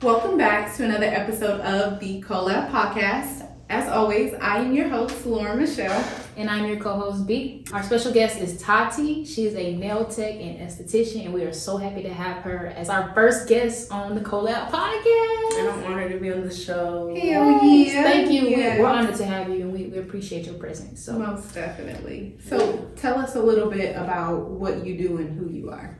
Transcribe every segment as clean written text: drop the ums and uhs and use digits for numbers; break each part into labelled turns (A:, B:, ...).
A: Welcome back to another episode of the CoLab podcast. As always, I am your host, Lauren Michelle.
B: And I'm your co-host, B. Our special guest is Tati. She is a nail tech and esthetician, and we are so happy to have her as our first guest on the CoLab podcast.
C: And I'm honored to be on the show.
A: Hell yeah.
B: Thank you.
A: Yes.
B: We're honored to have you, and we appreciate your presence. So
A: Most definitely. So tell us a little bit about what you do and who you are.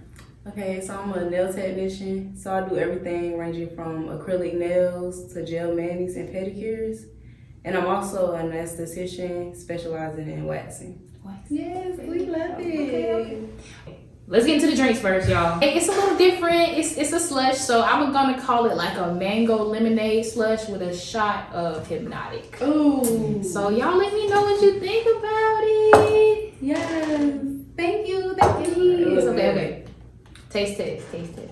C: Okay, so I'm a nail technician. So I do everything ranging from acrylic nails to gel manis and pedicures. And I'm also an esthetician specializing in waxing.
A: Yes, we love it.
B: Okay. Let's get into the drinks first, y'all. It's a little different. It's a slush, so I'm gonna call it like a mango lemonade slush with a shot of Hypnotic.
A: Ooh.
B: So y'all let me know what you think about it.
A: Yes. Thank you.
B: It's okay. Taste it.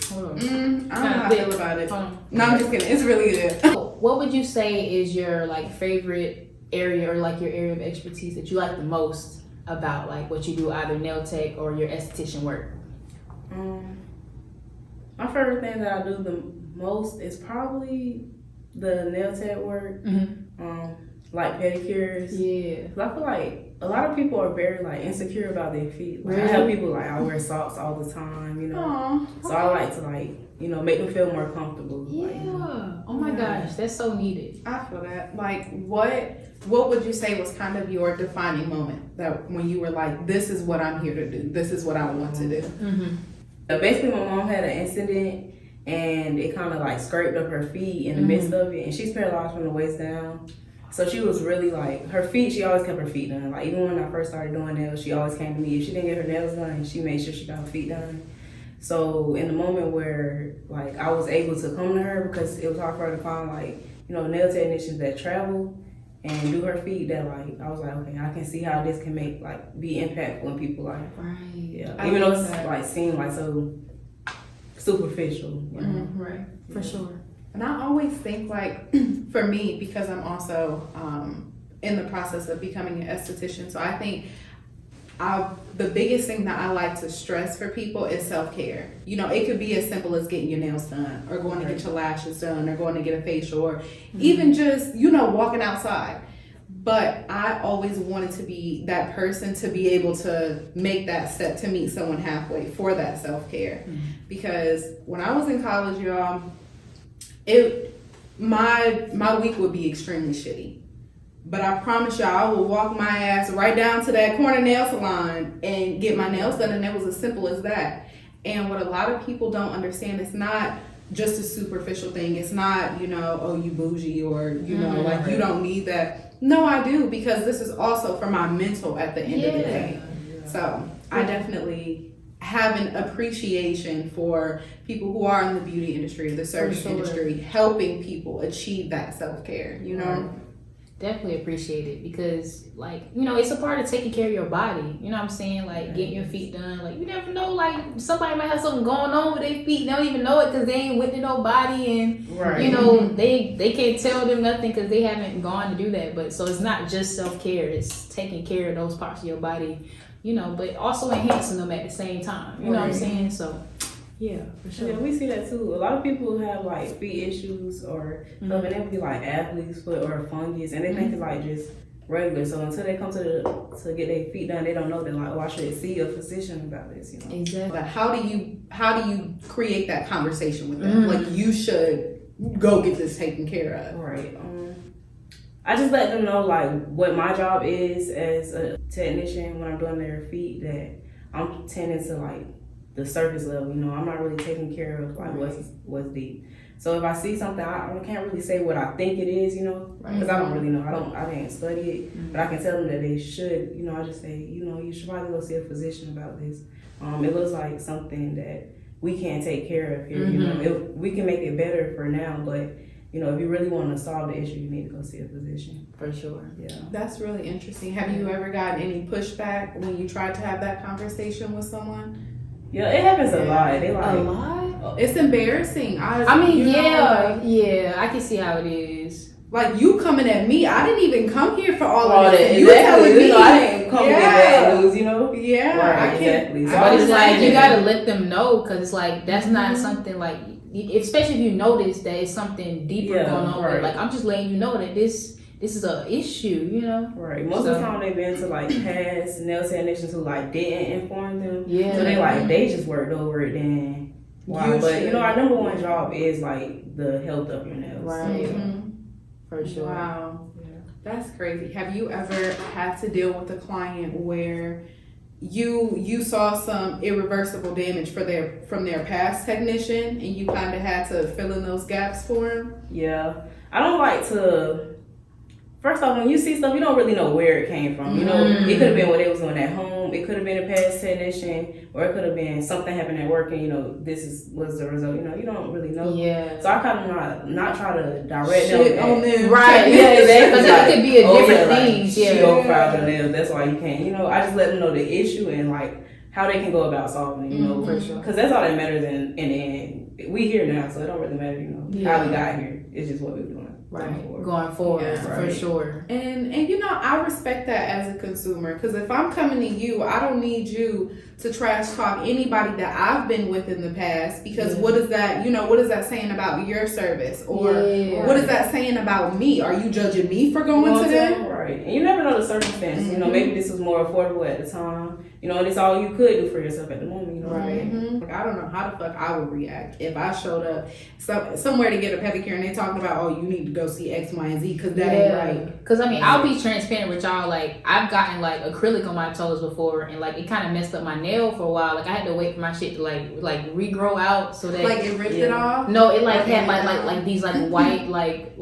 B: Hold on.
A: I don't know how I feel about it.
B: Hold on.
A: No, I'm just kidding. It's really good.
B: What would you say is your like favorite area or like your area of expertise that you like the most about like what you do, either nail tech or your esthetician work?
C: My favorite thing that I do the most is probably the nail tech work. Like pedicures.
B: Yeah.
C: 'Cause I feel like a lot of people are very like insecure about their feet. Like
B: Really?
C: I have people like I wear socks all the time, you know.
A: Aww.
C: So I like to like, you know, make them feel more comfortable.
B: Yeah.
C: Like,
B: Oh my
A: Yeah.
B: gosh, that's so needed.
A: I feel that. Like, what would you say was kind of your defining moment that when you were like, this is what I'm here to do. This is what I want to do.
C: Basically, my mom had an incident and it kind of like scraped up her feet in the midst of it, and she's paralyzed from the waist down. So she was really like, her feet, she always kept her feet done. Like even when I first started doing nails, she always came to me. If she didn't get her nails done, she made sure she got her feet done. So in the moment where like I was able to come to her, because it was hard for her to find like, you know, nail technicians that travel and do her feet, that like, I was like, okay, I can see how this can make like, be impactful in people's life.
B: Right.
C: Yeah. Even though it's like seem like so superficial, you know?
B: Right. For sure.
A: And I always think like, for me, because I'm also in the process of becoming an esthetician, so I think the biggest thing that I like to stress for people is self-care. You know, it could be as simple as getting your nails done or going to get your lashes done or going to get a facial or even just, you know, walking outside. But I always wanted to be that person to be able to make that step to meet someone halfway for that self-care. Because when I was in college, y'all, my week would be extremely shitty. But I promise y'all, I will walk my ass right down to that corner nail salon and get my nails done, and it was as simple as that. And what a lot of people don't understand, it's not just a superficial thing. It's not, you know, oh, you bougie or, you know, like you don't need that. No, I do, because this is also for my mental at the end of the day. So I definitely have an appreciation for people who are in the beauty industry, the service industry, helping people achieve that self-care, you know?
B: Definitely appreciate it because, like, you know, it's a part of taking care of your body. You know what I'm saying? Like, getting your feet done. Like, you never know, like, somebody might have something going on with their feet. They don't even know it because they ain't went to nobody. And, you know, they can't tell them nothing because they haven't gone to do that. But, so it's not just self-care. It's taking care of those parts of your body, you know, but also enhancing them at the same time. You know what I'm saying? So, yeah, for sure.
C: Yeah, we see that too. A lot of people have like feet issues or stuff, and they would be like athlete's foot or fungus, and they think it's like just regular. So until they come to get their feet done, they don't know that like, oh, I should see a physician about this, you know.
B: Exactly.
A: But how do you create that conversation with them? Like, you should go get this taken care of.
C: Right. I just let them know like what my job is as a technician when I'm doing their feet, that I'm tending to like the surface level, you know. I'm not really taking care of like what's deep. So if I see something, I can't really say what I think it is, you know, because I don't really know. I didn't study it, but I can tell them that they should, you know. I just say, you know, you should probably go see a physician about this. It looks like something that we can't take care of here, you know. We can make it better for now, but you know, if you really want to solve the issue, you need to go see a physician.
B: For sure.
C: Yeah.
A: That's really interesting. Have you ever gotten any pushback when you tried to have that conversation with someone?
C: Yeah, it happens a lot. They like
B: a lot?
A: It's embarrassing.
B: I mean,
A: you know,
B: yeah, I can see how it is.
A: Like, you coming at me. I didn't even come here for all
C: all
A: of
C: that.
A: this.
C: Exactly.
A: You telling me.
C: You know, I didn't come with bad news, you know. know?
A: Yeah,
C: Right,
A: I can't.
C: exactly. So
B: But it's like you
C: understand.
B: gotta let them know, because it's like that's not something like, especially if you notice that it's something deeper
C: Yeah,
B: going on.
C: right.
B: Like, I'm just letting you know that this is a issue, you know.
C: Right. Most of the time they've been to like past nail technicians who like didn't inform them.
B: Yeah.
C: So they just worked over it then. Wow. But you know, our number one job is like the health of your nails.
B: Right.
A: Mhm.
B: For sure.
A: Wow.
C: Yeah.
A: That's crazy. Have you ever had to deal with a client where you saw some irreversible damage from their past technician and you kind of had to fill in those gaps for them?
C: Yeah. I don't like to. First off, when you see stuff, you don't really know where it came from. You know, it could have been what they was doing at home. It could have been a past technician, or it could have been something happened at work, and you know, was the result. You know, you don't really know.
B: Yeah.
C: So I kind of not try to direct
A: Shit
C: them
A: on them.
B: Right.
C: Yeah, exactly.
B: Because it could be a different things.
C: She
B: Yeah.
C: overfiled the nails. That's why you can't. You know, I just let them know the issue and like how they can go about solving it. You know,
B: For sure.
C: because that's all that matters in the end. We here now, so it don't really matter. You know, how we got here. It's just what we're doing.
B: Right. Going forward,
A: Yeah,
B: for
C: right.
B: sure.
A: And you know, I respect that as a consumer, because if I'm coming to you, I don't need you to trash talk anybody that I've been with in the past, because what is that, you know, what is that saying about your service, or what is that saying about me? Are you judging me for going to them?
C: Right. And you never know the circumstance. You know, maybe this was more affordable at the time. You know, and it's all you could do for yourself at the moment. You know,
A: Like, I don't know how the fuck I would react if I showed up somewhere to get a pedicure and they talking about, oh, you need to go see X, Y, and Z because that ain't right.
B: Because I mean, I'll be transparent with y'all. Like, I've gotten like acrylic on my toes before, and like it kind of messed up my nail for a while. Like, I had to wait for my shit to like regrow out so that
A: Like it ripped it off.
B: No, it like had like these like white like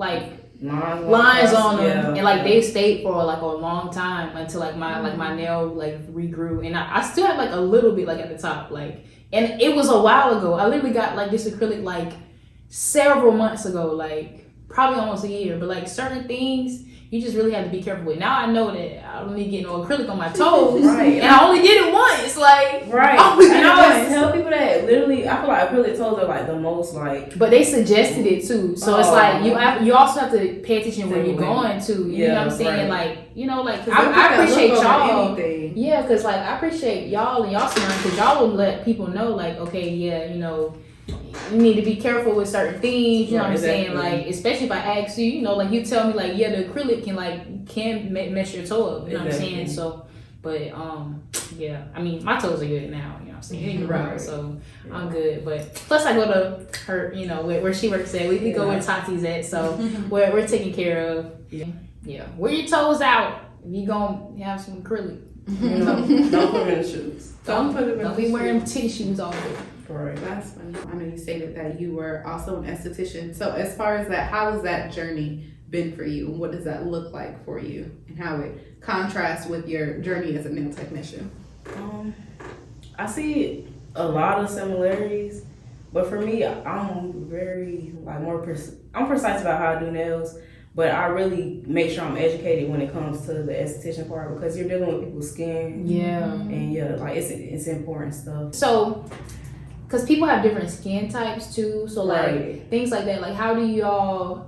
B: lines on them, and like they stayed for like a long time until like my nail like regrew, and I still had like a little bit like at the top, like, and it was a while ago. I literally got like this acrylic like several months ago, like probably almost a year, but like certain things you just really have to be careful with. Now I know that I don't need to get no acrylic on my toes,
C: Right.
B: and I only did it once, like
C: right.
B: I only did
C: And
B: it
C: I always
B: once.
C: tell people that literally, I feel like acrylic toes are like the most like.
B: But they suggested it too, so it's like you also have to pay attention where you're going to. You know what I'm saying?
C: Right.
B: Like, you know, like
A: I
B: appreciate y'all.
A: anything.
B: Yeah, because like I appreciate y'all and y'all surrounding, because y'all will let people know like, okay, yeah, you know, you need to be careful with certain things. You know what I'm saying? Like, especially if I ask you, you know, like you tell me like, yeah, the acrylic can mess your toe up. You know what I'm saying? So, but yeah, I mean, my toes are good now. You know what I'm saying?
A: Right.
B: So I'm good. But plus, I go to her, you know, where she works at. We go where Tati's at, so we're taken care of. Yeah. Wear your toes out. You gonna have some acrylic.
C: You know, don't put them in the shoes.
B: Don't be wearing titty shoes all day.
C: Right.
A: That's funny. I know you stated that you were also an esthetician. So as far as that, how has that journey been for you? And what does that look like for you? And how it contrasts with your journey as a nail technician?
C: I see a lot of similarities, but for me, I'm very like I'm precise about how I do nails. But I really make sure I'm educated when it comes to the esthetician part, because you're dealing with people's skin.
B: Yeah.
C: And yeah, like it's important stuff.
B: So, because people have different skin types too, so like things like that. Like, how do y'all?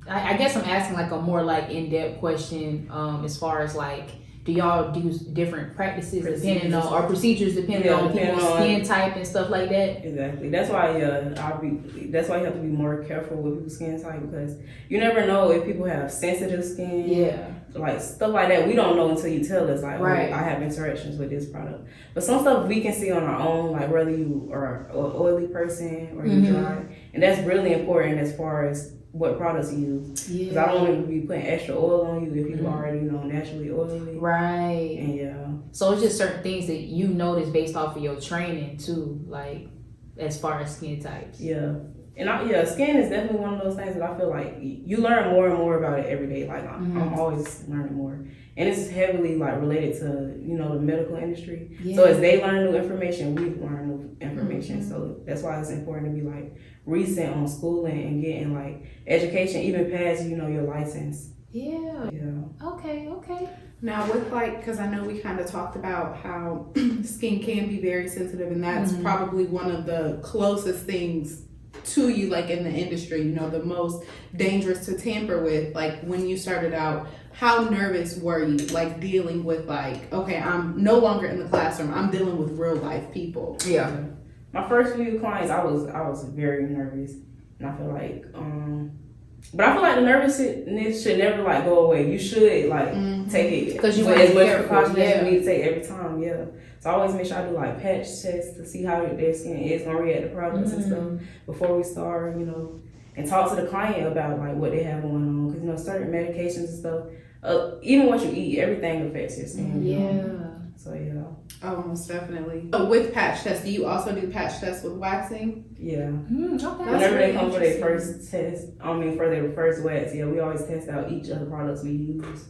B: I guess I'm asking like a more like in-depth question. As far as like, do y'all do different practices depending on, or procedures depending on people's skin type and stuff like that?
C: Exactly. That's why that's why you have to be more careful with people's skin type, because you never know if people have sensitive skin.
B: Yeah.
C: Like stuff like that, we don't know until you tell us. Like, oh,
B: Right.
C: I have interactions with this product. But some stuff we can see on our own, like whether you are an oily person or you dry, and that's really important as far as what products you use. Because I don't want to be putting extra oil on you if you already naturally oily.
B: Right.
C: And yeah.
B: So it's just certain things that you notice based off of your training too, like as far as skin types.
C: Yeah. And skin is definitely one of those things that I feel like you learn more and more about it every day. Like I'm always learning more, and it's heavily like related to the medical industry.
B: Yeah.
C: So as they learn new information, we learn new information. So that's why it's important to be like recent on schooling and getting like education, even past your license.
B: Yeah.
C: Yeah.
B: Okay.
A: Now with because I know we kind of talked about how skin can be very sensitive, and that's probably one of the closest things to you, like in the industry, you know, the most dangerous to tamper with, like when you started out, how nervous were you, like dealing with like, okay, I'm no longer in the classroom, I'm dealing with real life people?
B: Yeah.
C: My first few clients, I was very nervous, and I feel like, but I feel like the nervousness should never like go away. You should like take it
B: because you
C: with
B: want
C: as
B: to
C: much
B: careful.
C: precaution as you need to take every time. Yeah. So I always make sure I do like patch tests to see how their skin is gonna react to products and stuff before we start, you know, and talk to the client about like what they have going on, because you know certain medications and stuff, even what you eat, everything affects your skin. You know? So yeah.
A: Oh, most definitely. So with patch tests, do you also do patch tests with waxing?
C: Yeah.
B: Okay.
C: Whenever they come for their first test, for their first wax, yeah, we always test out each of the products we use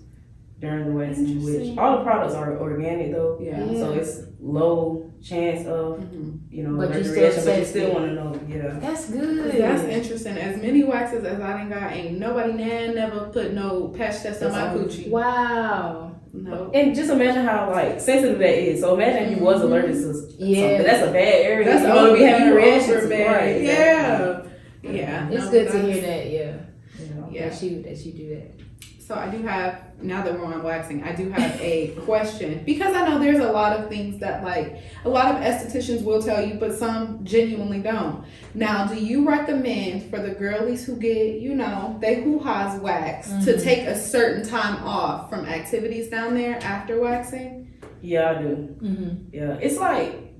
C: during the waxing, which all the products are organic though.
A: Yeah.
C: So it's low chance of, you know,
B: but you
C: still want to know. Yeah.
B: That's good.
A: That's interesting. As many waxes as I done got, ain't nobody never put no patch test on my coochie.
B: Wow.
A: No.
C: And just imagine how like sensitive that is. So imagine if you was allergic to something. That's a bad area.
A: That's
C: you want to be having a reaction to.
A: bad.
C: Right.
A: Yeah. Yeah.
B: It's good to hear that. Yeah.
C: Yeah.
B: That you do that.
A: So I do have, now that we're on waxing, I do have a question, because I know there's a lot of things that like a lot of estheticians will tell you, but some genuinely don't. Now, do you recommend for the girlies who get, you know, they hoo-ha's wax to take a certain time off from activities down there after waxing?
C: Yeah, I do. Yeah, it's like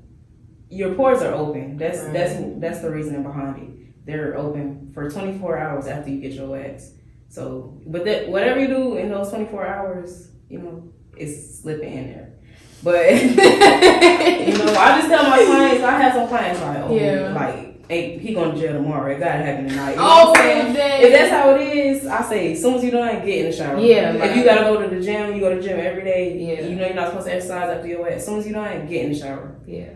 C: your pores are open. That's the reasoning behind it. They're open for 24 hours after you get your wax. So, but that whatever you do in those 24 hours, you know, it's slipping in there. But you know, I just tell my clients. I have some clients like, hey, he going to jail tomorrow. It gotta happen tonight. You know what I'm saying? If that's how it is, I say as soon as you're done, get in the shower.
B: Yeah.
C: If you gotta go to the gym, you go to the gym every day.
B: Yeah.
C: You know you're not supposed to exercise after your wax. As soon as you're done, get in the shower.
B: Yeah.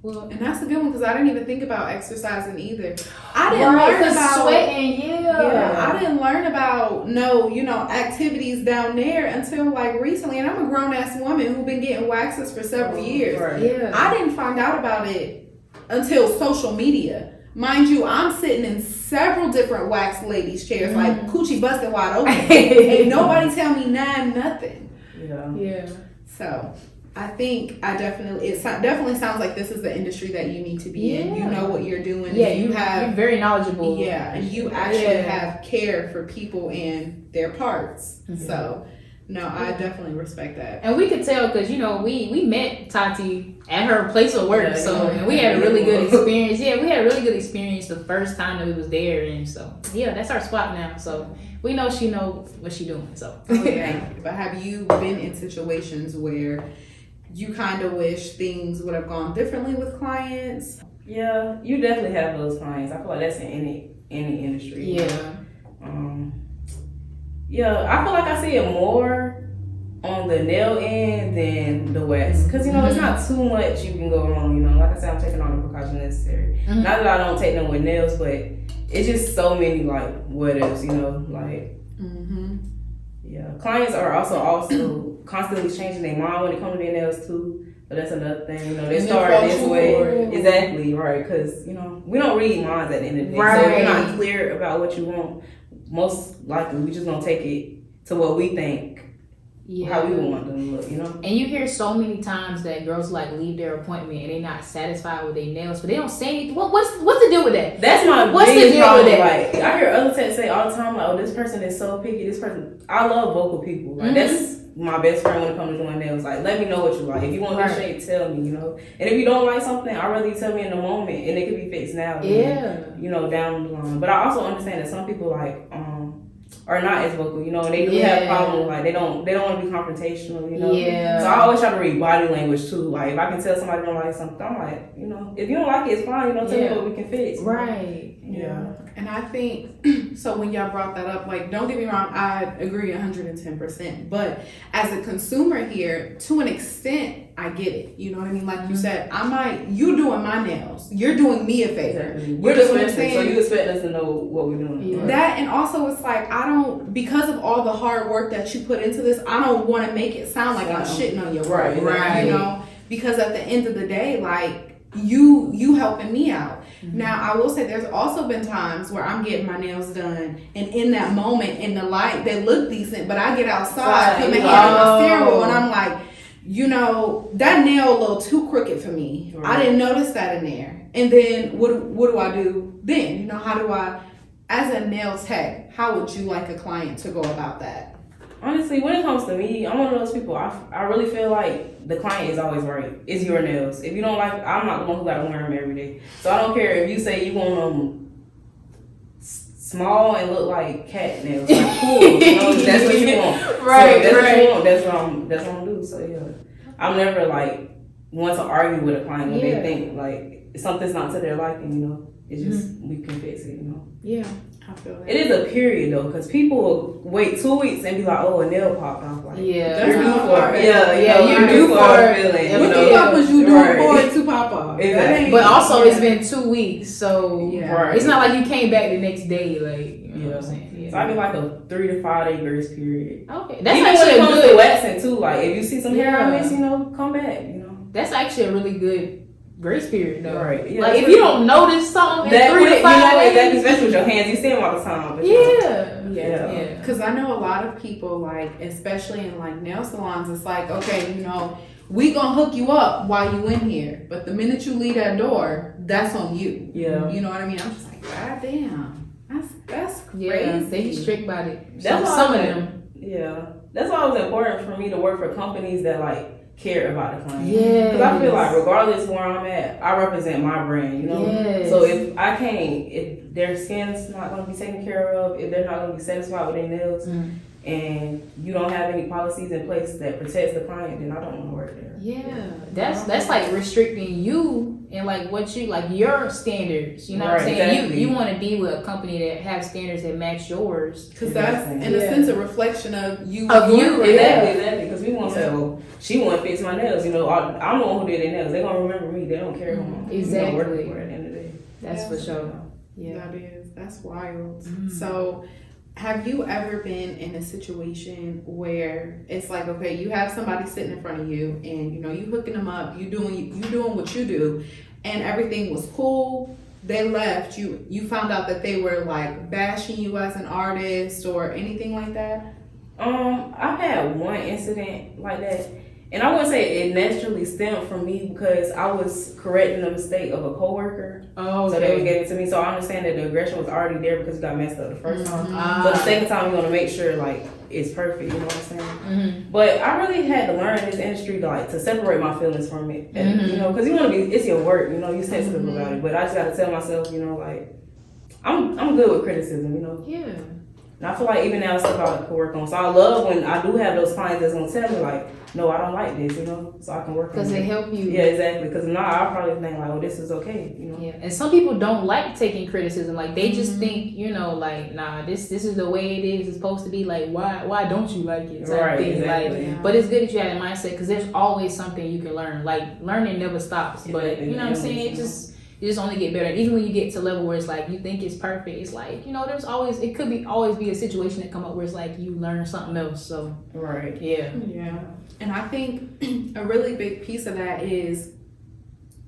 A: Well, and that's a good one, because I didn't even think about exercising either. I didn't learn about
B: sweating.
A: I didn't learn about activities down there until like recently, and I'm a grown ass woman who's been getting waxes for several years.
C: Right.
A: Yeah, I didn't find out about it until social media. Mind you, I'm sitting in several different wax ladies' chairs, like coochie busted wide open. Ain't nobody tell me nothing.
C: Yeah.
A: So I think it definitely sounds like this is the industry that you need to be in. You know what you're doing.
B: Yeah, you're very knowledgeable.
A: Yeah, and you actually have care for people and their parts. So, no, I definitely respect that.
B: And we could tell because, we met Tati at her place of work. And we had a really good experience. Yeah, we had a really good experience the first time that we was there. And so, yeah, that's our spot now. So, we know she know what she doing. So,
A: But have you been in situations where you kind of wish things would have gone differently with clients?
C: Yeah, you definitely have those clients. I feel like that's in any industry.
B: Yeah.
C: I feel like I see it more on the nail end than the wax, because it's not too much you can go wrong. Like I said, I'm taking all the precautions necessary. Not that I don't take them with nails, but it's just so many like what ifs. Clients are also constantly changing their mind when it comes to their nails too. But that's another thing. They start this way. Exactly, right. Because, we don't read minds at the end of the day.
B: Right.
C: So if you're not clear about what you want, most likely we just going to take it to what we think, how we want them to look,
B: And you hear so many times that girls leave their appointment and they're not satisfied with their nails, but they don't say anything. What's the deal with that?
C: That's my
B: what's
C: biggest
B: the deal
C: problem.
B: with that?
C: Like, I hear other techs say all the time, like, oh, this person is so picky. This person, I love vocal people. Like, that's my best friend when it comes to doing nails. Like, let me know what you like. If you want this shade, tell me, And if you don't like something, I'd rather you tell me in the moment, and it could be fixed now. Down the line. But I also understand that some people are not as vocal, and they do have problems. Like they don't want to be confrontational, So I always try to read body language too. Like if I can tell somebody don't like something, I'm like, if you don't like it, it's fine. Tell me what we can fix.
B: Right.
A: Yeah. And I think, so when y'all brought that up, don't get me wrong, I agree 110%. But as a consumer here, to an extent, I get it. You know what I mean? Like you said, you doing my nails. You're doing me a favor.
C: Exactly. We're just listening, so you expect us to know what we're doing.
A: Yeah. That, and also it's because of all the hard work that you put into this, I don't want to make it sound like I'm shitting on your work.
B: Right.
A: Because at the end of the day, you helping me out.
B: Mm-hmm.
A: Now I will say there's also been times where I'm getting my nails done, and in that moment in the light they look decent, but I get outside, put my hand on the steering wheel, and I'm like, you know, that nail a little too crooked for me.
C: Right.
A: I didn't notice that in there. And then what do I do then? You know, how do I, as a nail tech, how would you like a client to go about that?
C: Honestly, when it comes to me, I'm one of those people. I really feel like the client is always right. It's your nails. If you don't like, I'm not the one who gotta wear them every day. So I don't care if you say you want them small and look like cat nails, like cool. You know, that's what you want.
B: Right,
C: so that's
B: right.
C: what you want. That's what I'm gonna do. So yeah, I'm never like want to argue with a client when they think like something's not to their liking. You know, it's just we can fix it. You know.
B: Yeah.
A: I feel that.
C: It is a period though, because people will wait 2 weeks and be like, "Oh, a nail popped off." Like,
B: Yeah.
C: you're due for it. Yeah,
B: you're due for
C: a
B: it.
C: feeling.
A: What the fuck was you doing
C: Right.
A: for it to pop off?
C: Exactly.
A: That ain't-
B: But also, it's been 2 weeks, so
A: Yeah.
B: it's not like you came back the next day. Like, you know what I'm saying?
C: So I mean, like a 3 to 5 day grace period.
B: Okay, that's
C: Even when
B: actually
C: it
B: a
C: comes
B: good.
C: to waxing too, like if you see some hair on
B: Yeah.
C: this, you know, come back. You know.
B: That's actually a really good grace period, though.
C: Right. Yeah,
B: Like
C: that's
B: if you don't notice something in
C: that
B: 3 to 5
C: exactly,
B: days,
C: especially with your hands, you see them all the time. But you know.
B: yeah.
A: Because I know a lot of people, like, especially in like nail salons, it's like, okay, you know, we gonna hook you up while you in here, but the minute you leave that door, that's on you.
C: Yeah.
A: You know what I mean? I'm just like, God damn, that's crazy.
B: Yeah, they be strict about it.
C: That's
B: Some
C: why
B: of
C: I
B: them.
C: Yeah, that's why it was important for me to work for companies that like care about the client.
B: Yeah.
C: Because I feel like regardless where I'm at, I represent my brand, you know?
B: Yes.
C: So if their skin's not going to be taken care of, if they're not going to be satisfied with their nails, and you don't have any policies in place that protects the client, then I don't want to work there.
B: Yeah, that's like restricting you and like what you like your standards. You know what I'm
C: Right,
B: saying?
C: exactly.
B: You want to be with a company that have standards that match yours.
A: Because that's in a sense a reflection of you.
C: Exactly. Because we won't say, "Oh, she won't fix my nails." You know, I'm the one who did their nails. They're gonna remember me. They don't care who I'm
B: Exactly.
C: working for at the end of the day.
B: That's for sure. Yeah.
A: That's wild. So, have you ever been in a situation where it's like, okay, you have somebody sitting in front of you, and you know you hooking them up, you doing what you do, and everything was cool. They left. You found out that they were like bashing you as an artist or anything like that.
C: I've had one incident like that, and I wouldn't say it naturally stemmed from me because I was correcting a mistake of a coworker.
B: Oh,
C: So they gave it to me. So I understand that the aggression was already there because it got messed up the first time. So the second time you're gonna make sure like it's perfect. You know what I'm saying? But I really had to learn in this industry to separate my feelings from it. And, you know, because you want to be, it's your work. You know, you're sensitive about it. But I just got to tell myself, you know, like I'm good with criticism. You know.
B: Yeah.
C: And I feel like even now it's stuff I can work on. So I love when I do have those clients that's gonna tell me like, no, I don't like this, you know, so I can work on it.
B: Because they help you.
C: Yeah, exactly. Because now I'll probably think like, oh, this is okay, you know.
B: Yeah, and some people don't like taking criticism. Like they just think, you know, like nah, this is the way it is. It's supposed to be. Like why don't you like it? Type
C: Right,
B: thing.
C: exactly.
B: Like, but it's good that you have a mindset because there's always something you can learn. Like learning never stops. But you know what I'm saying? You just only get better. And even when you get to a level where it's like you think it's perfect, it's like, you know, there's always always be a situation that come up where it's like you learn something else. So
C: right,
B: yeah.
A: And I think a really big piece of that is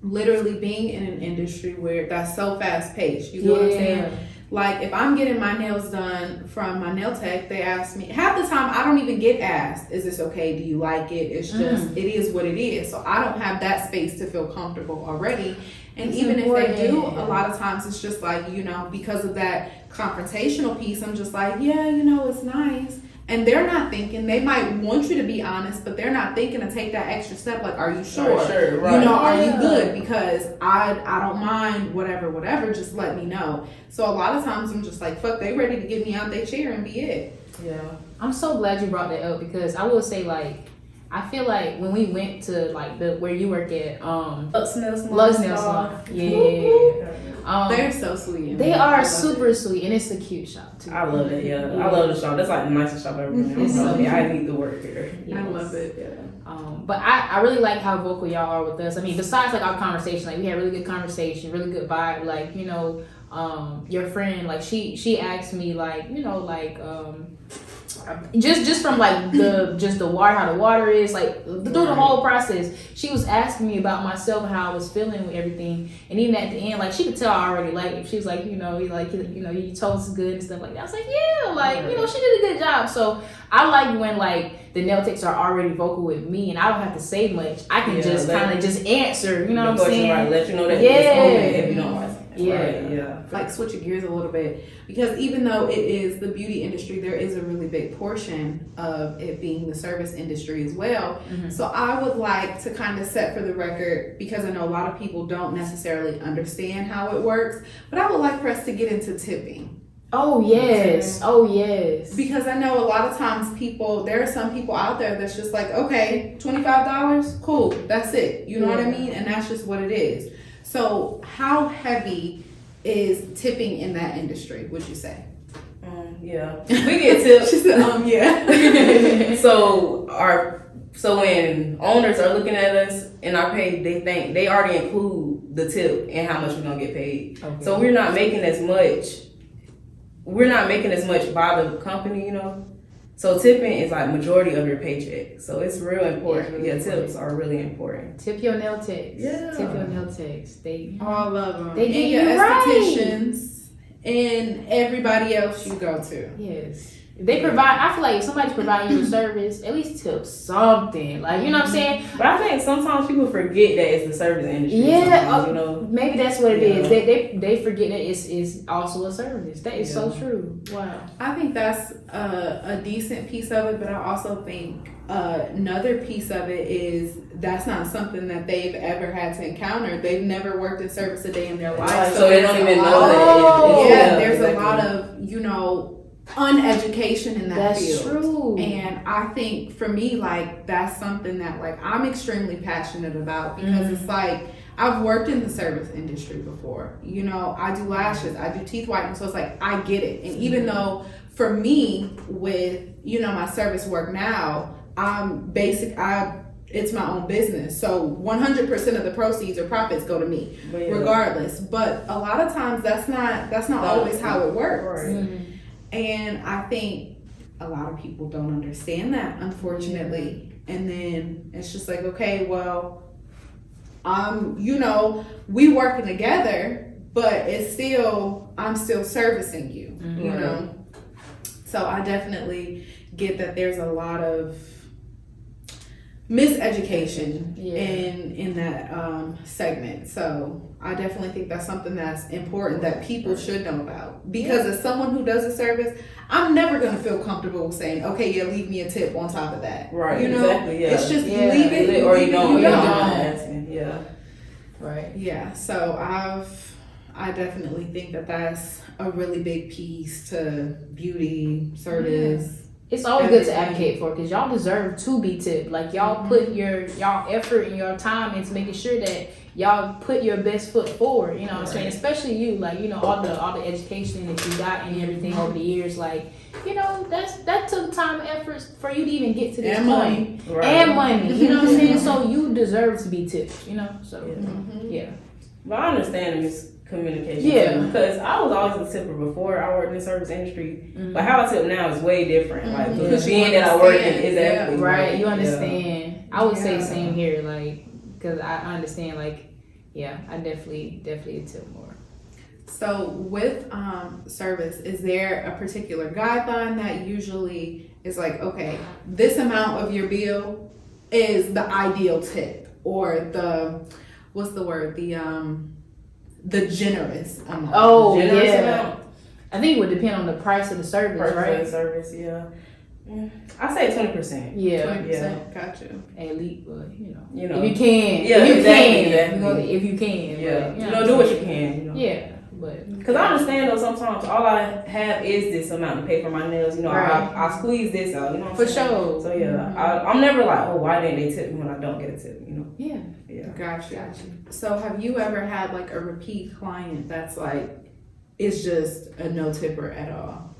A: literally being in an industry where that's so fast paced. You know what I'm saying? Like if I'm getting my nails done from my nail tech, they ask me half the time. I don't even get asked, "Is this okay? Do you like it?" It's just it is what it is. So I don't have that space to feel comfortable already. And
B: It's
A: even
B: important.
A: if they do, a lot of times it's just like, you know, because of that confrontational piece, I'm just like, yeah, you know, it's nice. And they're not thinking, they might want you to be honest, but they're not thinking to take that extra step. Like, are you sure?
C: Right.
A: You know, are you good? Because I don't mind whatever, just let me know. So a lot of times I'm just like, fuck, they ready to get me out their chair and be it.
C: Yeah.
B: I'm so glad you brought that up because I will say like I feel like when we went to like where you work at
C: Lux Nail
B: Salon. Yeah.
A: They're so sweet.
B: They are super sweet and it's a cute shop too.
C: I love it, yeah. I love the shop. That's like the nicest shop I've ever been in.
B: It's so
C: I need to work here.
B: Yes.
A: I love it, yeah.
B: But I really like how vocal y'all are with us. I mean, besides like our conversation, like we had really good conversation, really good vibe. Like, you know, your friend, like she asked me like, you know, like just from like the water, how the water is, like through the whole process. She was asking me about myself and how I was feeling with everything, and even at the end, like she could tell I already liked it. She was like, you told us good and stuff like that. I was like, yeah, like she did a good job. So I like when like the nail techs are already vocal with me, and I don't have to say much. I can just kind of just answer. You know what I'm saying?
C: Right, let you know that it's open if you don't like it.
B: Yeah.
C: Right, yeah.
A: Like switching gears a little bit, because even though it is the beauty industry, there is a really big portion of it being the service industry as well.
B: Mm-hmm.
A: So I would like to kind of set for the record, because I know a lot of people don't necessarily understand how it works, but I would like for us to get into tipping.
B: Oh yes.
A: Because I know a lot of times there are some people out there that's just like, okay, $25, cool, that's it. You know what I mean? And that's just what it is. So how heavy is tipping in that industry, would you say?
C: Yeah, we get tips.
A: She said, yeah.
C: So when owners are looking at us and our pay, they think they already include the tip in how much we're gonna get paid. Okay. So we're not making as much. We're not making as much by the company, So tipping is like majority of your paycheck. So it's real important. Yeah, tips are really important.
B: Tip your nail techs.
C: Yeah.
B: Tip your nail techs. They
A: all of them.
B: They get
A: your
B: you right.
A: estheticians and everybody else you go to.
B: Yes. They provide. I feel like if somebody's providing you a service, at least tip something. Like, you know what I'm saying?
C: But I think sometimes people forget that it's the service industry.
B: Yeah, maybe that's what it is. They forget that it's also a service. That is so true. Wow.
A: I think that's a decent piece of it, but I also think another piece of it is that's not something that they've ever had to encounter. They've never worked in service a day in their life,
C: so they don't even know that.
A: There's a lot of uneducation in that field.
B: That's true.
A: And I think for me, like, that's something that like I'm extremely passionate about, because it's like I've worked in the service industry before. I do lashes, I do teeth whitening, so it's like I get it. And even though for me with my service work now, it's my own business, so 100% of the proceeds or profits go to me, regardless. But a lot of times that's not always how it works. Right. Mm-hmm. And I think a lot of people don't understand that, unfortunately. And then it's just like, okay, well, we working together, but I'm still servicing you, So I definitely get that there's a lot of miseducation in that segment. So I definitely think that's something that's important that people should know about. Because as someone who does a service, I'm never going to feel comfortable saying, okay, leave me a tip on top of that.
C: Right, exactly, yeah.
A: It's just leave it.
C: Or you don't. Yeah.
B: Right.
A: Yeah, so I definitely think that that's a really big piece to beauty, service.
B: It's always good to advocate for, because y'all deserve to be tipped. Like, y'all put y'all effort and your time into making sure that y'all put your best foot forward. You know what I'm saying? Especially you, like, all the education that you got and everything over the years. Like, that took time and effort for you to even get to this point.
C: Right.
B: And money. You know what I'm saying? So you deserve to be tipped. So yeah.
C: But I understand this communication.
B: Yeah.
C: Because I was always a tipper before I worked in the service industry. But how I tip now is way different. Like, because being that I work in is everything.
B: Right. You understand. I would say same here. Like, because I understand. Like, I definitely tip more.
A: So with service, is there a particular guideline that usually is like, okay, this amount of your bill is the ideal tip, or the generous amount?
B: Oh, generous amount. I think it would depend on the price of the service, right?
C: Of the service, yeah. I say 20%.
B: Yeah.
A: 20%. Got you.
B: Elite, but
C: you know,
B: if you can,
C: yeah,
B: exactly. If you can,
C: yeah, but, do what you can.
B: Yeah, but
C: because I understand though, sometimes all I have is this amount to pay for my nails. I squeeze this out.
B: For sure.
C: So I'm never like, oh, why didn't they tip me when I don't get a tip?
B: Yeah.
A: Gotcha. So have you ever had like a repeat client that's like, it's just a no tipper at all?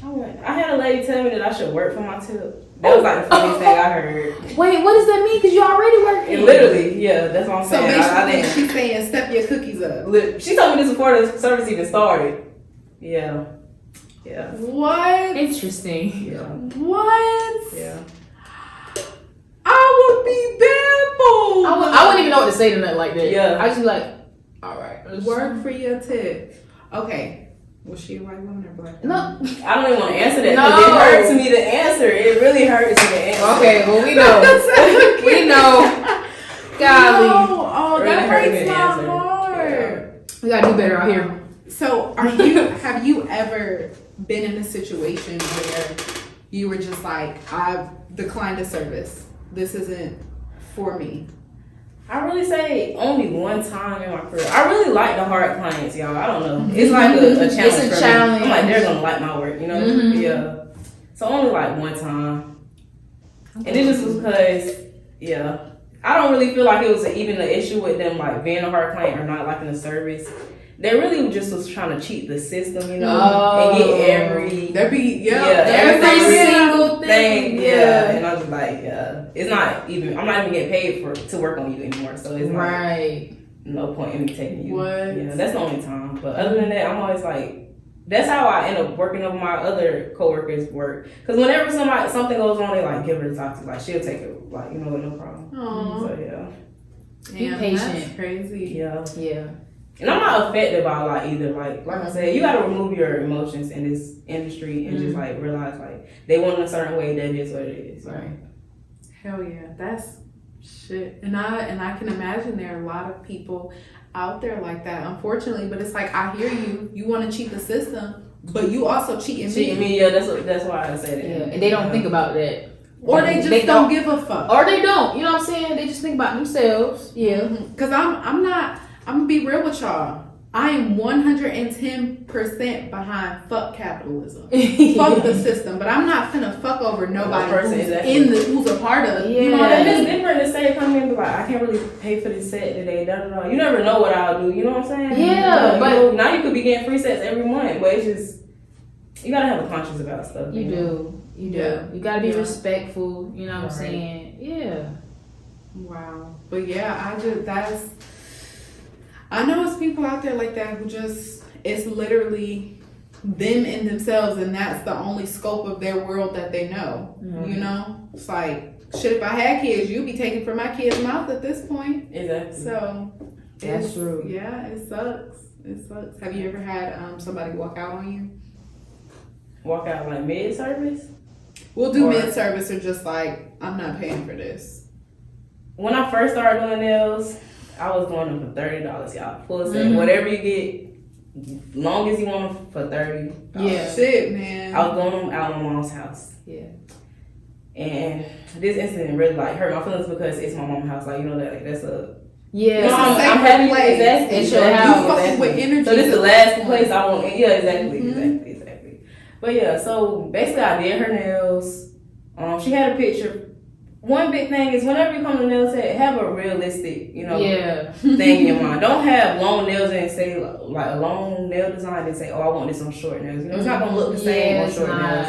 C: I had a lady tell me that I should work for my tip. That was like the funniest thing I heard.
B: Wait, what does that mean? Because you already working.
C: Literally, yeah, that's what I'm saying.
A: So basically, she's saying step your cookies up.
C: She told me this before the service even started. Yeah. Yeah.
A: What?
B: Interesting.
C: Yeah.
A: What?
C: Yeah.
A: I would be baffled.
B: I wouldn't even know what to say to nothing like that.
C: Yeah.
B: I just be like, all right.
A: Work for your tip. Okay. Was she a white woman or black woman?
B: No.
C: I don't even want to answer that
B: No.
C: because it hurts me to answer. It really hurts me to answer.
B: Okay, well, we know. We know. Golly.
A: No. Oh,
C: Really
A: that
C: hurt me
A: breaks
C: to
A: my
C: answer.
A: heart.
B: We gotta do better out here.
A: So, have you ever been in a situation where you were just like, I've declined a service. This isn't for me.
C: I really say only one time in my career. I really like the hard clients, y'all. I don't know. It's like a challenge.
B: It's a
C: for me.
B: challenge.
C: I'm like, they're gonna like my work, you know?
B: Mhm.
C: Yeah. So only like one time. And it just was because, yeah. I don't really feel like it was even an issue with them like being a hard client or not liking the service. They really just was trying to cheat the system, you know, and get every
B: every single thing.
C: Yeah. And I was like, yeah, it's not even. I'm not even getting paid to work on you anymore, so it's
B: Right.
C: no point in me taking you.
A: What?
C: Yeah, that's the only time. But other than that, I'm always like, that's how I end up working over my other coworkers' work. Because whenever something goes on, they like give her the toxic, like she'll take it, like, you know, with no problem.
A: Aww.
C: So yeah,
A: Damn,
B: patient.
A: That's crazy.
C: yeah.
B: Yeah.
C: And I'm not affected by a lot either. Like I said, you gotta remove your emotions in this industry and just like realize like they want it a certain way, that is what it is.
B: Right.
A: Hell yeah, that's shit. And I can imagine there are a lot of people out there like that, unfortunately. But it's like, I hear you. You want to cheat the system, but you also cheating me.
C: Yeah, that's why I said it.
B: Yeah. And they don't think about that.
A: Or they just don't give a fuck.
B: Or they don't. You know what I'm saying? They just think about themselves. Yeah.
A: Because I'm gonna be real with y'all. I am 110% behind fuck capitalism. Fuck the system. But I'm not finna fuck over nobody who's a part of it.
B: Yeah.
A: You know what I
C: It's
A: mean?
C: different to say come in and be like, I can't really pay for this set today. Da, da, da. You never know what I'll do. You know what I'm saying?
B: Yeah,
C: You
B: but
C: know, now you could be getting free sets every month, but it's just you gotta have a conscience about stuff.
B: you
C: know?
B: do. You do.
A: Yeah.
B: You gotta be
A: Yeah.
B: respectful. You know what I'm
C: Right.
B: saying? Yeah.
A: Wow. But yeah, I know it's people out there like that who just, it's literally them and themselves, and that's the only scope of their world that they know.
B: Mm-hmm.
A: You know? It's like, shit, if I had kids, you'd be taking from my kids' mouth at this point.
C: Exactly.
A: So,
B: That's true.
A: Yeah, it sucks. It sucks. Have you ever had somebody walk out on you?
C: Walk out like mid service.
A: We'll do
C: Or-
A: mid-service or just like, I'm not paying for this.
C: When I first started doing nails, I was doing them for $30, y'all. Full set,
B: Mhm.
C: whatever you get, long as you want them for $30.
B: Yeah.
A: Shit, man.
C: I was going them out of my mom's house.
B: Yeah.
C: And this incident really like hurt my feelings because it's my mom's house. Like, you know, that's a
B: Yeah.
C: no,
A: It's a
C: I'm
A: sacred
C: happy.
A: place.
C: Exactly.
B: It's your
C: exactly,
B: house.
A: You fucking
C: exactly.
A: with energy.
C: So this is the
A: at
C: last
A: this
C: place
A: point.
C: I want. Yeah, exactly,
A: Mhm.
C: exactly. But yeah, so basically I did her nails. She had a picture. One big thing is whenever you come to nail set, have a realistic, you know,
B: Yeah.
C: thing in your mind. Don't have long nails and say like a long nail design and say, oh, I want this on short nails. You know, it's not gonna look the same
B: Yeah,
C: on
B: it's
C: short nails.
B: not.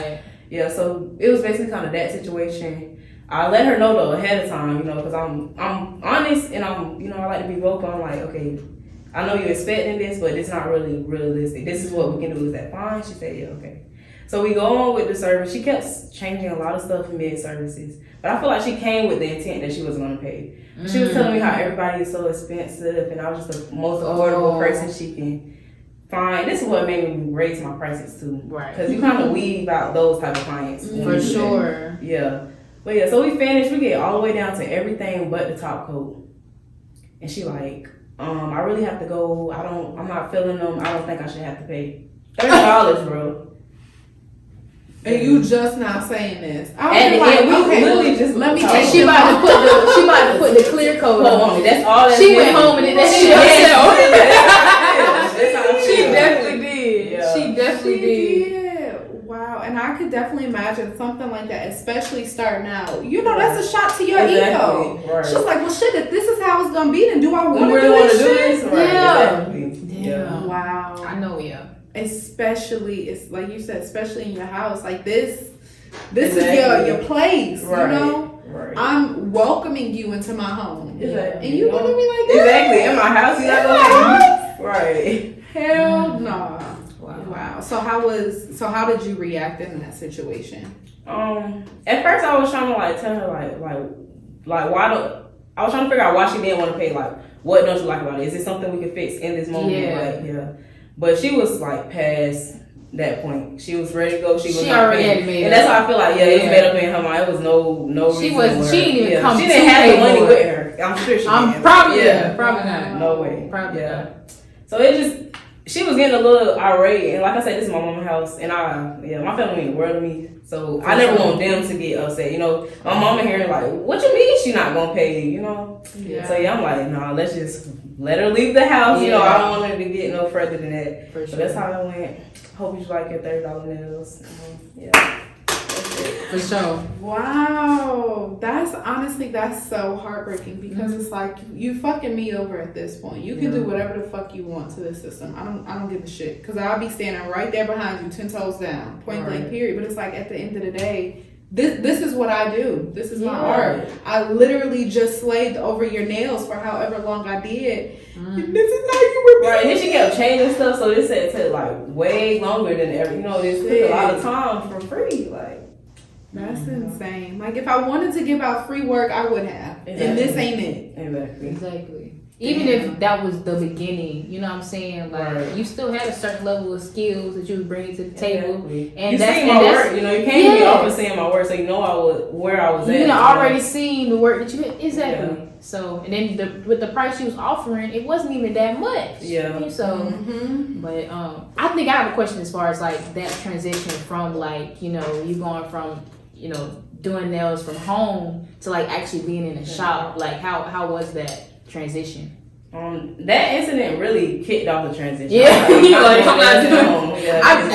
C: Yeah, so it was basically kind of that situation. I let her know though ahead of time, you know, because I'm honest and I'm, you know, I like to be vocal. I'm like, okay, I know you're expecting this, but it's not really realistic. This is what we can do. Is that fine? She said, yeah, okay. So we go on with the service. She kept changing a lot of stuff in mid services, but I feel like she came with the intent that she wasn't gonna pay. She was telling me how everybody is so expensive, and I was just the most affordable person she can find. This is what made me raise my prices too,
B: Right.
C: because you kind of weave out those type of clients when
B: For
C: you do that.
B: sure.
C: Yeah. But yeah, so we finished. We get all the way down to everything but the top coat. And she like, I really have to go. I'm not feeling them. I don't think I should have to pay $30, bro.
A: And you just now saying this. I
C: And
A: was like,
C: we
A: okay,
C: literally just
A: let me
C: talk.
A: take
B: And she about to put the clear coat on.
C: me. That's all that
B: She went home and did that shit herself. She
C: did.
B: definitely did.
C: Yeah.
B: She definitely did.
A: did. Wow. And I could definitely imagine something like that, especially starting out. You know, that's a shot to your ego.
C: Right.
A: She's like, well, shit, if this is how it's gonna be, then do I want to
C: really
A: do
C: want to
A: this
C: do
A: shit?
C: this? Right.
B: Yeah.
C: Exactly.
B: Damn.
A: Wow.
B: I know, yeah.
A: Especially, it's like you said, especially in your house, like this is
C: Exactly.
A: your place.
C: Right.
A: You know,
C: Right.
A: I'm welcoming you into my home,
C: Exactly.
A: and you look at me like that.
C: Exactly. In my house, you
A: In
C: not
A: my
C: gonna. Right.
A: Hell no.
B: Wow.
A: Wow. how did you react in that situation?
C: At first I was trying to like tell her like why don't I was trying to figure out why she didn't want to pay. Like, what don't you like about it? Is it something we can fix in this moment? Yeah. But she was like past that point. She was ready to go. She was
B: already had made
C: and that's how I feel like it was made up in her mind. It was no reason.
B: She didn't even come.
C: She didn't have the money with her. I'm sure she did.
B: Probably not.
C: No way.
B: Probably not.
C: So it just. She was getting a little irate, and like I said, this is my mama's house, and my family mean the world to me, so I never want them to get upset. You know, my mama hearing like, "What you mean she not gonna pay you?" You know, So I'm like, nah, let's just let her leave the house. You know, I don't want her to get no further than that.
B: For sure.
C: So that's how it went. Hope you like your $30 nails. Yeah.
B: For sure.
A: Wow, that's so heartbreaking because it's like you fucking me over at this point. You can do whatever the fuck you want to this system. I don't give a shit because I'll be standing right there behind you, 10 toes down, point blank period. But it's like at the end of the day, this is what I do. This is my art. I literally just slaved over your nails for however long I did. And this is how you were
C: right. And then she kept changing stuff, so this took like way longer than ever. You know, this took a lot of time for free, like.
A: That's insane. Like, if I wanted to give out free work, I would have.
C: Exactly.
A: And this ain't it.
B: Exactly. Even if that was the beginning, you know what I'm saying? Like, you still had a certain level of skills that you was bringing to the table. And
C: you seen my work, you know, you can't be off of seeing my work, so you know where I was at.
B: You know, already seen the work that you did. Exactly. Yeah. So, and then with the price she was offering, it wasn't even that much.
C: Yeah.
B: So, but I think I have a question as far as like that transition from like, you know, you going from, you know, doing nails from home to like actually being in a shop. Like how was that transition?
C: That incident really kicked off the transition.
B: Yeah.
C: And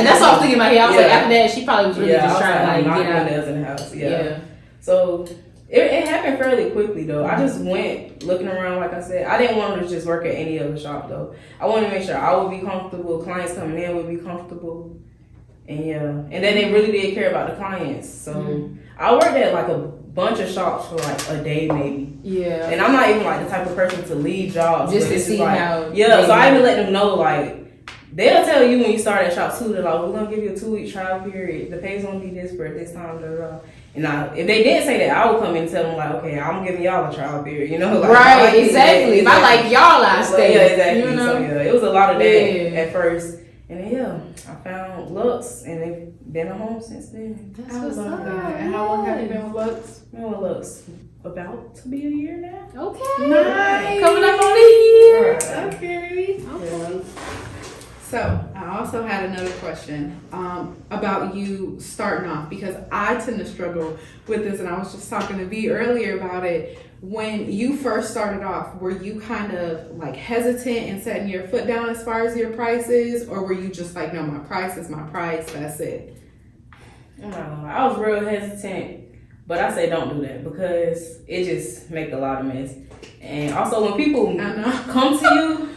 B: that's what I was thinking in my head. I was like, after that, she probably was really just trying to like get out.
C: Nails in the house. Yeah. So it happened fairly quickly though. I just went looking around, like I said. I didn't want to just work at any other shop though. I wanted to make sure I would be comfortable, clients coming in would be comfortable. And then they really did care about the clients. So I worked at like a bunch of shops for like a day maybe. Yeah. And I'm not even like the type of person to leave jobs.
B: Just to see
C: like,
B: how.
C: Yeah, so I even let them know like, they'll tell you when you start at shop too, they're like, we're going to give you a 2-week trial period. The pay's going to be this for this time, blah, blah. And if they didn't say that, I would come in and tell them like, okay, I'm giving y'all a trial period, you know? Like,
B: right, exactly. If I like y'all, I stay.
C: Yeah, exactly.
B: You know?
C: So it was a lot of that at first. And then I found Lux, and they've been at home since then.
A: I love that. And how long have you been with Lux?
C: Been with Lux about to be a year now.
B: Okay.
A: Nice.
B: Coming up on a year.
A: Right. Okay.
C: Yeah.
A: So I also had another question about you starting off because I tend to struggle with this, and I was just talking to V earlier about it. When you first started off, were you kind of like hesitant and setting your foot down as far as your prices, or were you just like, no, my price is my price, that's it?
C: I was real hesitant, but I say don't do that because it just make a lot of mess. And also when people come to you,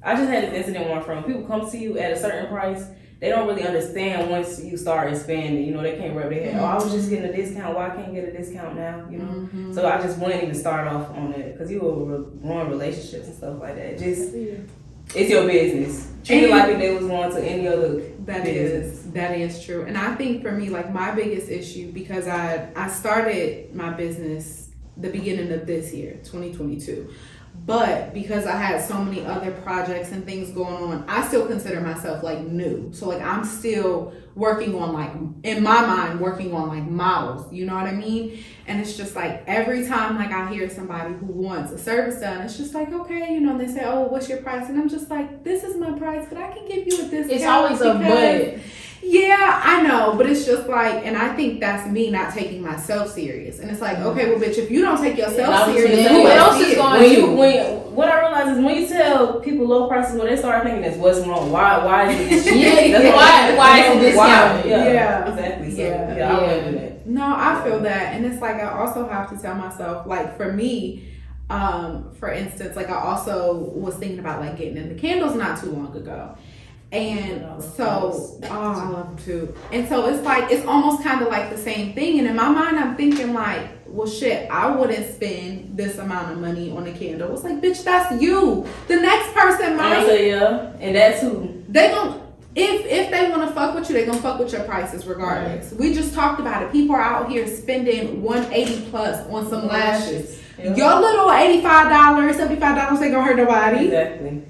C: I just had this incident with my friend. When people come to you at a certain price, they don't really understand once you start expanding. You know, they can't rub their head. Oh, I was just getting a discount. Why can't I get a discount now? You know? So I just wouldn't even start off on it because you will ruin relationships and stuff like that. Just, it's your business. Treat it like if they was going to any other business.
A: That is true. And I think for me, like my biggest issue, because I started my business the beginning of this year, 2022. But because I had so many other projects and things going on, I still consider myself like new. So like I'm still working on like, in my mind, working on like models, you know what I mean? And it's just like every time like I hear somebody who wants a service done, it's just like, okay, you know, they say, oh, what's your price? And I'm just like, this is my price, but I can give you a discount.
B: It's always a but.
A: Yeah, I know, but it's just like, and I think that's me not taking myself serious. And it's like, okay, well, bitch, if you don't take yourself serious,
B: who else is going to?
C: What I realize is when you tell people low prices, when they start thinking that's what's wrong. Why is it this cheap?
B: Why is it discounted?
C: Yeah, exactly. So, I wouldn't do that.
A: No, I feel that, and it's like I also have to tell myself, like for me, for instance, like I also was thinking about like getting into candles not too long ago. And so, I love them too. And so it's like, it's almost kind of like the same thing. And in my mind, I'm thinking like, well, shit, I wouldn't spend this amount of money on a candle. It's like, bitch, that's you. The next person might.
C: I say, yeah. And that's who.
A: They gon' If they want to fuck with you, they're gonna fuck with your prices regardless. Right. We just talked about it. People are out here spending $180 plus on some lashes. Yep. Your little $85, $75 ain't gonna hurt nobody.
C: Exactly.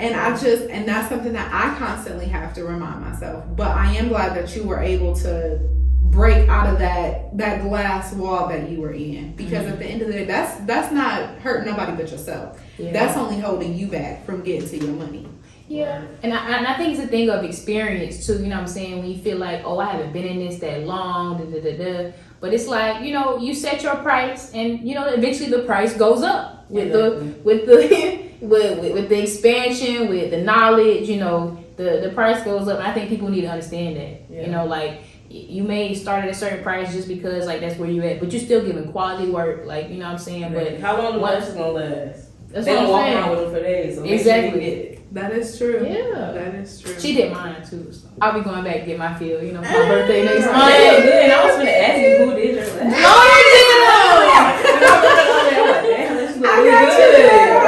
A: And and that's something that I constantly have to remind myself. But I am glad that you were able to break out of that glass wall that you were in, because at the end of the day, that's not hurting nobody but yourself. Yeah. That's only holding you back from getting to your money.
B: Yeah, and I think it's a thing of experience too. You know what I'm saying? When you feel like, oh, I haven't been in this that long, but it's like, you know, you set your price, and you know, eventually the price goes up with with the expansion, with the knowledge. You know, the price goes up. And I think people need to understand that. Yeah. You know, like, you may start at a certain price just because like that's where you at, but you're still giving quality work. Like, you know what I'm saying? But
C: how long the lashes gonna last?
B: That's
C: they
B: what
C: don't
B: I'm
C: walk
B: saying.
C: around with them for days. So
B: exactly.
A: That is true.
B: Yeah.
A: That is true.
B: She did mine too. So I'll be going back to get my fill, you know, for my birthday next month.
C: And I was gonna ask you who did your lashes.
B: No,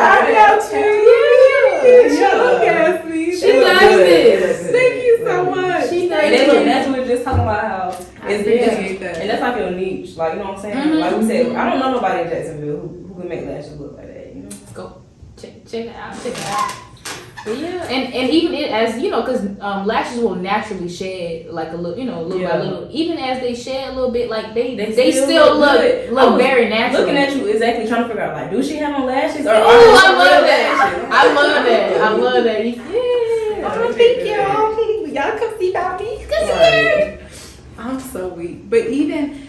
A: I got you. She look at me.
B: She does this.
A: Thank you so much.
B: She does
C: and then that's what we were just talking about, how it's
A: that.
C: And that's like your niche. Like, you know what I'm saying? Mm-hmm. Like we said, I don't know nobody in Jacksonville who can make lashes look like that, you know?
B: Go check it out. But yeah, and even as you know, because lashes will naturally shed like a little, you know, little by little. Even as they shed a little bit, like they still look very natural.
C: Looking at you, exactly, trying to figure out, like, do she have on lashes or?
B: I love that. I love that. Yeah. Oh, thank you. Y'all come see about me.
A: Right. I'm so weak, but even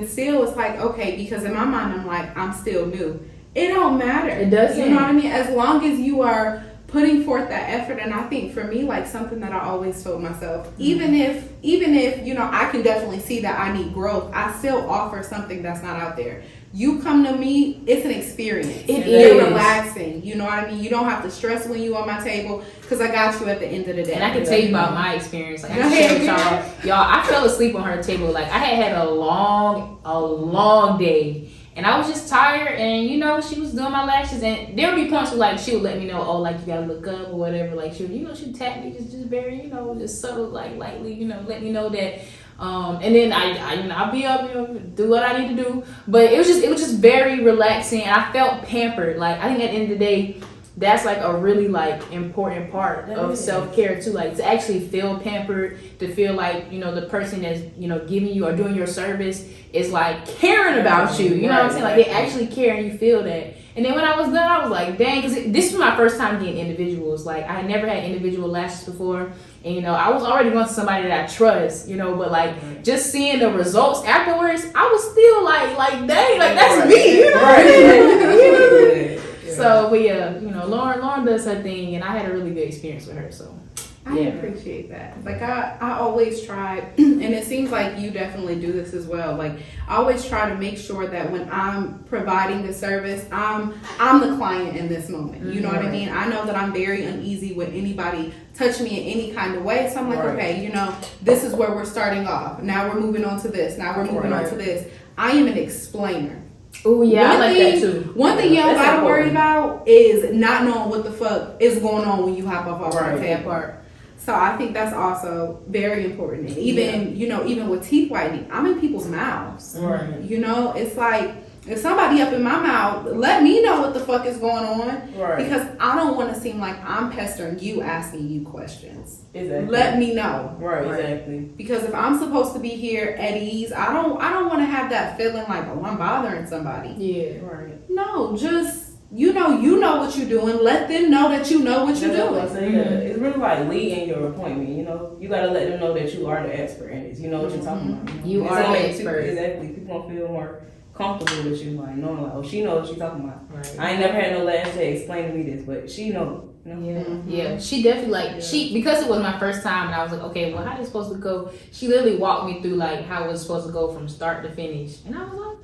A: still, it's like, okay, because in my mind, I'm like, I'm still new. It don't matter.
B: It doesn't.
A: You know what I mean? As long as you are putting forth that effort. And I think for me, like, something that I always told myself, even if you know, I can definitely see that I need growth, I still offer something that's not out there. You come to me, it's an experience. It's relaxing. You know what I mean? You don't have to stress when you on my table, because I got you at the end of the day.
B: And I can tell you about my experience. Like, I can share with y'all. I fell asleep on her table. Like, I had a long day. And I was just tired, and you know, she was doing my lashes, and there would be points where, like, she would let me know, oh, like, you gotta look up or whatever. Like, she would, you know, she'd tap me just very, you know, just subtle, like, lightly, you know, let me know that. And then I you know, I'll be up, you know, do what I need to do. But it was just very relaxing, and I felt pampered. Like, I think at the end of the day, that's like a really like important part of self-care too, like to actually feel pampered, to feel like, you know, the person that's, you know, giving you or doing your service is like caring about you, you know what I'm saying? Like, they actually care, and you feel that. And then when I was done, I was like, dang, because this was my first time getting individuals. Like, I had never had individual lashes before, and you know, I was already going to somebody that I trust, you know, but like just seeing the results afterwards, I was still like dang, like that's me, you know? So, but yeah, you know, Lauren does her thing, and I had a really good experience with her. So
A: I appreciate that. Like, I always try, and it seems like you definitely do this as well. Like, I always try to make sure that when I'm providing the service, I'm the client in this moment. You know what I mean? I know that I'm very uneasy with anybody touch me in any kind of way. So I'm like, okay, you know, this is where we're starting off. Now we're moving on to this. Now we're moving on to this. I am an explainer.
B: Oh yeah, I like that too.
A: One thing y'all gotta worry about is not knowing what the fuck is going on when you hop off our table part. So I think that's also very important. And even you know, even with teeth whitening, I'm in people's mouths. Right. You know, it's like, if somebody up in my mouth, let me know what the fuck is going on. Right. Because I don't want to seem like I'm pestering you, asking you questions. Exactly. Let me know.
C: Right. Exactly.
A: Because if I'm supposed to be here at ease, I don't want to have that feeling like, oh, I'm bothering somebody.
B: Yeah. Right.
A: No, just you know what you're doing. Let them know that you know what you're doing.
C: It's really like leading your appointment. You know, you gotta let them know that you are the expert in this. You know what you're talking about.
B: You are the expert.
C: Exactly. People gonna feel more comfortable with you, like knowing like, oh, she knows what she's talking about. Right. I ain't never had no lash to explain to me this, but she know. You know?
B: Yeah. She definitely because it was my first time, and I was like, okay, well, how is it supposed to go? She literally walked me through like how it was supposed to go from start to finish, and I was like,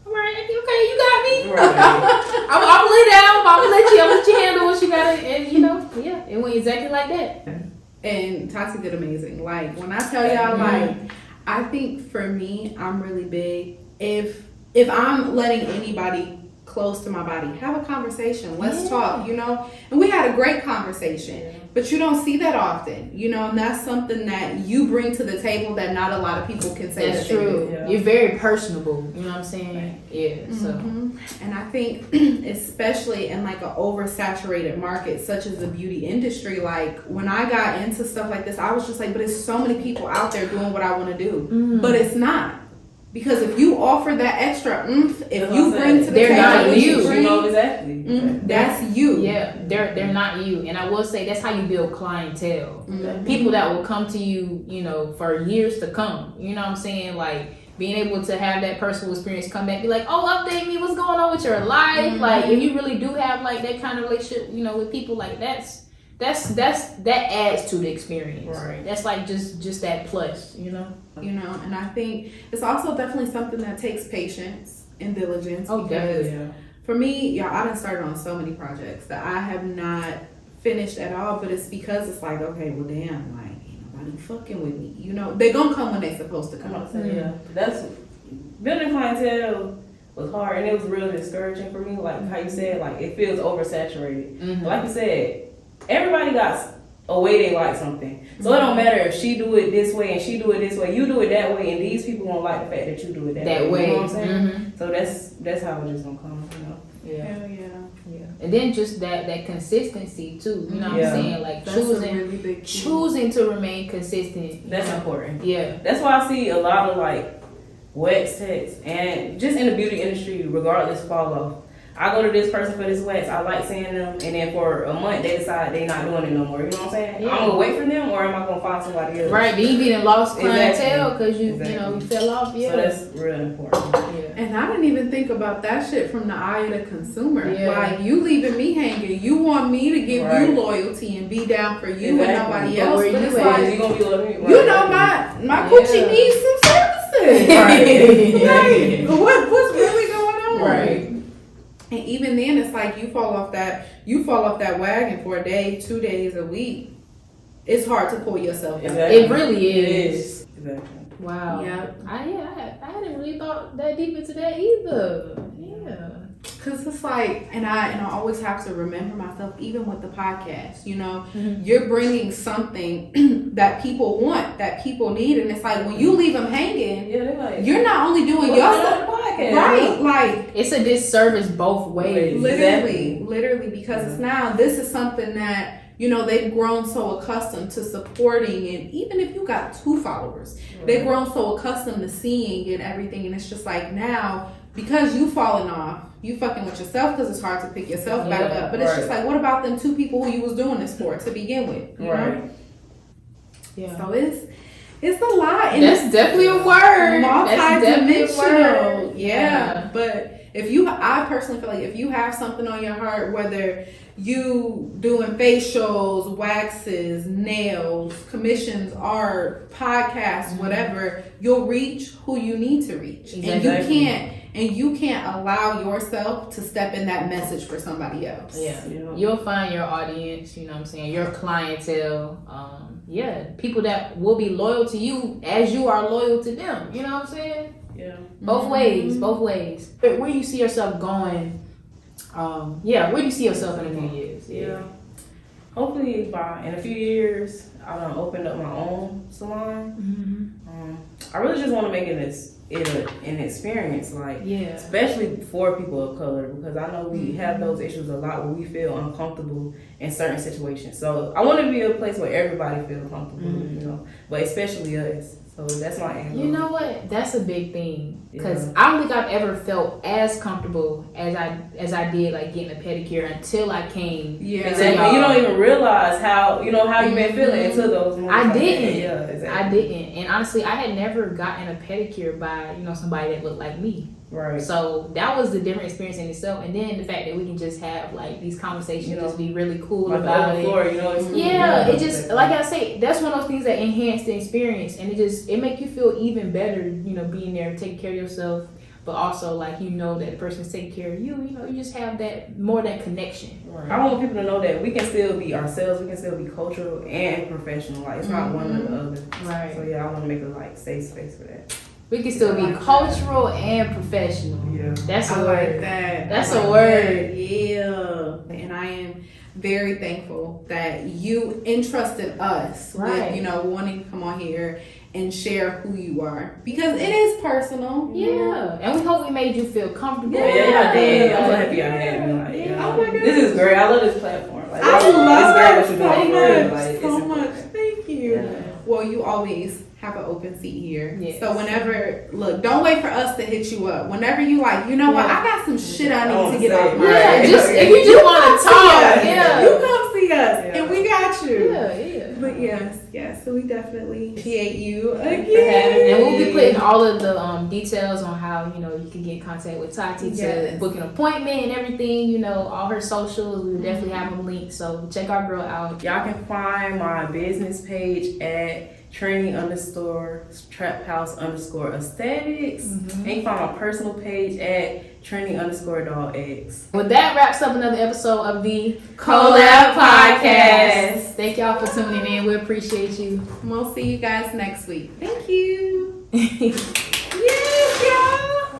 B: all right, okay, you got me. Right. I'm gonna lay down. I'm gonna let you handle what you gotta, and you know, it went exactly like that.
A: And Tati did amazing. Like, when I tell y'all, like, I think for me, I'm really big. If I'm letting anybody close to my body. Have a conversation. Let's talk, you know? And we had a great conversation, but you don't see that often, you know? And that's something that you bring to the table that not a lot of people can say.
B: That's true. Yeah. You're very personable, you know what I'm saying? Yeah, so.
A: And I think especially in like an oversaturated market such as the beauty industry, like when I got into stuff like this, I was just like, but there's so many people out there doing what I want to do. But it's not. Because if you offer that extra oomph, if you bring to the
B: they're
A: table,
B: not you.
C: You know exactly.
A: That's you.
B: Yeah, they're not you. And I will say that's how you build clientele. People that will come to you, you know, for years to come. You know what I'm saying? Like being able to have that personal experience come back, be like, oh, update me, what's going on with your life? Like if you really do have like that kind of relationship, you know, with people, like that adds to the experience.
C: Right.
B: That's like just that plus, you know.
A: You know, and I think it's also definitely something that takes patience and diligence.
B: Oh,
A: because
B: definitely.
A: for me, y'all, I done started on so many projects that I have not finished at all. But it's because it's like, okay, well, damn, like ain't nobody fucking with me. You know, they gonna come when they supposed to come.
C: Yeah, that's building clientele was hard, and it was really discouraging for me. Like how you said, like it feels oversaturated. But like you said, everybody got a way they like something. So it don't matter if she do it this way and she do it this way, you do it that way, and these people won't like the fact that you do it that way. You know what I'm saying? So that's how it's just gonna come, you know.
B: Yeah.
A: Hell yeah.
B: And then just that consistency too. You know what I'm saying? Like
A: that's
B: choosing to remain consistent.
C: That's important.
B: Yeah.
C: That's why I see a lot of like wax techs and just in the beauty industry, regardless, fall off. I go to this person for this wax, I like seeing them, and then for a month they decide they not doing it no more. You know what I'm saying?
B: Yeah.
C: I'm gonna wait for them, or am I gonna find somebody else?
B: Right, then you be lost clientele because you
C: Exactly.
B: you know you fell off. Yeah,
C: So that's really important.
B: yeah.
A: And I didn't even think about that shit from the eye of the consumer.
B: Yeah.
A: Like you leaving me hanging, you want me to give
C: Right.
A: you loyalty and be down for you and nobody
B: But
A: else.
B: where
A: But
B: you
A: it's
B: at?
A: like,
C: You gonna be loving me? Right.
A: you know, my coochie needs some services.
B: Right.
A: Like, what's really going on?
B: Right.
A: And even then, it's like you fall off that wagon for a day, 2 days, a week. It's hard to pull yourself down.
C: Exactly.
B: It really is.
C: Exactly.
B: Wow.
A: Yeah.
B: I hadn't really thought that deep into that either. Yeah.
A: Cause it's like, and I always have to remember myself, even with the podcast, you know,
B: Mm-hmm.
A: you're bringing something that people want, that people need, and it's like when you leave them hanging,
C: Yeah, they're like,
A: you're not only doing your stuff,
C: podcast,
A: right? Like
B: It's a disservice both ways.
A: literally, because it's now this is something that. You know, they've grown so accustomed to supporting, and even if you got 2 followers, they've grown so accustomed to seeing and everything, and it's just like now, because you falling off, you fucking with yourself because it's hard to pick yourself back up. But it's just like, what about them 2 people who you was doing this for to begin with? You know?
B: Yeah.
A: So it's a lot. And
B: That's definitely a word.
A: Multi-dimensional. Yeah. But I personally feel like if you have something on your heart, whether you doing facials, waxes, nails, commissions, art, podcasts, whatever, you'll reach who you need to reach.
B: Exactly.
A: And you can't allow yourself to step in that message for somebody else.
B: Yeah. You'll find your audience, you know what I'm saying, your clientele. People that will be loyal to you as you are loyal to them. You know what I'm saying?
C: Yeah.
B: Both ways. Where do you see yourself going? Where do you see yourself in a few years?
C: Yeah. Hopefully in a few years, I'll open up my own salon. I really just want to make it an experience, like especially for people of color, because I know we have those issues a lot where we feel uncomfortable in certain situations. So I want to be a place where everybody feels comfortable, you know, but especially us. So that's my aim.
B: You know what? That's a big thing, because I don't think I've ever felt as comfortable as I did like getting a pedicure until I came.
A: Yeah,
C: exactly. You don't even realize how you've been feeling until those moments.
B: I didn't.
C: Yeah, exactly.
B: I didn't, and honestly, I had never gotten a pedicure by somebody that looked like me.
C: Right.
B: So that was the different experience in itself, and then the fact that we can just have like these conversations, just be really cool
C: like
B: about it.
C: Floor, it's
B: it just like I say, that's one of those things that enhance the experience, and it make you feel even better, being there, taking care of yourself, but also like that the person's taking care of you. You just have that connection.
C: Right. I want people to know that we can still be ourselves. We can still be cultural and professional. Like it's not one or the other.
B: Right.
C: So I want to make a safe space for that.
B: We can still
A: I
B: be
A: like that.
B: cultural and professional.
C: Yeah.
B: That's a
A: I
B: word.
A: like that.
B: That's
A: I like
B: a word.
A: that. Yeah. And I am very thankful that you entrusted us
B: Right.
A: with, wanting to come on here and share who you are. Because it is personal.
B: Yeah. And we hope we made you feel comfortable.
C: Yeah, I did. I'm so happy I had me. Like,
B: Yeah.
A: Oh my God.
C: this is great. I love this platform. Like,
A: I love
C: it's
A: it
C: great what
A: so
C: you're doing.
A: much.
C: Like,
A: So
C: it's
A: much.
C: important.
A: Thank you.
C: Yeah.
A: Well, you always have an open seat here.
B: Yes.
A: So whenever, look, don't wait for us to hit you up. Whenever you like, you know what, I got some shit I need to get off my
B: Yeah,
A: head.
B: just if you just want to
A: come see
B: talk,
A: us.
B: yeah.
A: You come see us,
C: Yeah.
A: and we got you.
B: Yeah.
A: But yes, so we definitely appreciate you
C: Thanks for having
A: again.
B: And we'll be putting all of the details on how you can get in contact with Tati
A: Yes.
B: to book an appointment and everything. All her socials. We will definitely have them linked. So check our girl out.
C: Y'all can find my business page at training_trap house_aesthetics. And you can find my personal page at training_dollx.
B: Well, that wraps up another episode of the
A: CoLab Podcast.
B: Thank y'all for tuning in. We appreciate you.
A: We'll see you guys next week. Thank you.